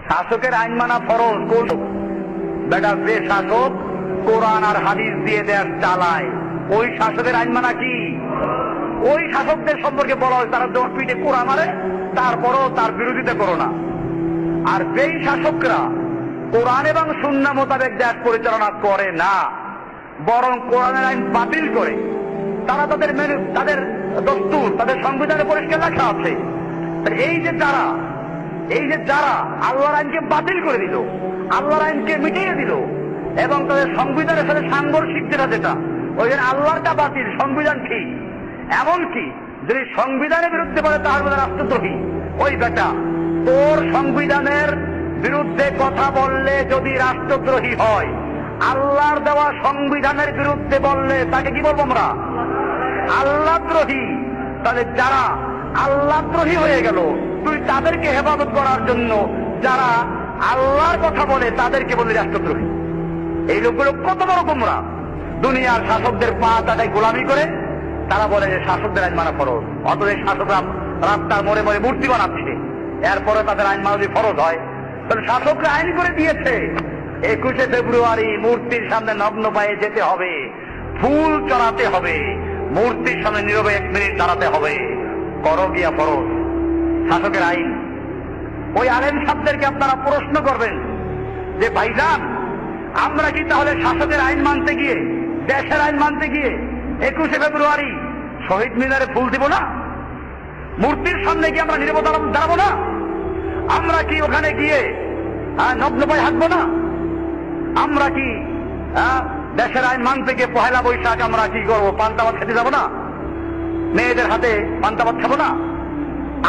শাসকের আইন মানা ফরজ। কোন বেটা যে শাসক কোরআন আর হাদিস দিয়ে দেশ চালায়, ওই শাসকের আইন মানা কি? ওই শাসকদের সম্পর্কে বলা হয় তারা 10 পিঠে কোরআন মারে, তারপরও তার বিরোধিতা করো না। আর যেই শাসকরা কোরআন এবং সুন্নাহ মোতাবেক দেশ পরিচালনা করে না, বরং কোরআনের আইন বাতিল করে, তারা তাদের দস্তুর, তাদের সংবিধানে পরিষ্কার লেখা আছে। এই যে যারা আল্লাহর আইনকে বাতিল করে দিল, আল্লাহর আইনকে মিটিয়ে দিল, এবং তাদের সংবিধানের সাথে সাংঘর্ষিক যেটা ওই যে আল্লাহরটা বাতিল, সংবিধান ঠিক, এমনকি যদি সংবিধানের বিরুদ্ধে বলে তার মধ্যে রাষ্ট্রদ্রোহী। ওই বেটা, তোর সংবিধানের বিরুদ্ধে কথা বললে যদি রাষ্ট্রদ্রোহী হয়, আল্লাহর দেওয়া সংবিধানের বিরুদ্ধে বললে তাকে কি বলবো আমরা? আল্লাহদ্রোহী। তাহলে যারা আল্লাহদ্রোহী হয়ে গেল, তুই তাদেরকে হেফাজত করার জন্য যারা আল্লাহর কথা বলে তাদেরকে বলি রাষ্ট্রদ্রোহী। এই লোকগুলো কত বড় গোমরা! দুনিয়ার শাসকদের পা তাদের গোলামি করে তারা বলে যে শাসকদের আইন মানা ফরজ। অথচ শাসকরা রাস্তার মোড়ে মোড়ে মূর্তি বানাচ্ছে, এরপরে তাদের আইন মানা যদি ফরজ হয়, তাহলে শাসকরা আইন করে দিয়েছে 21শে ফেব্রুয়ারি মূর্তির সামনে নগ্ন পায়ে যেতে হবে, ফুল চড়াতে হবে, মূর্তির সামনে নীরবে 1 মিনিট দাঁড়াতে হবে। করো গিয়া ফরজ, শাসকের আইন। ওই আলেম সাহেবদেরকে আপনারা প্রশ্ন করবেন যে ভাইজান, আমরা কি তাহলে শাসকের আইন মানতে গিয়ে, দেশের আইন মানতে গিয়ে 21শে ফেব্রুয়ারি শহীদ মিনারে ফুল দিব না? মূর্তির সামনে গিয়ে আমরা নীরবতা দাঁড়াবো না? আমরা কি ওখানে গিয়ে নগ্ন পায়ে হাঁটবো না? আমরা কি দেশের আইন মানতে গিয়ে 1লা বৈশাখ আমরা কি করবো? পান্তা ভাত খেতে যাবো না? মেয়েদের হাতে পান্তা ভাত খাবো না?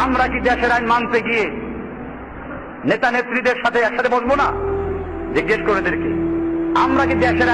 আমরা কি দেশের আইন মানতে গিয়ে নেতা নেত্রীদের সাথে একসাথে বসবো না? জিজ্ঞেস করে এদেরকে, আমরা কি দেশের আইন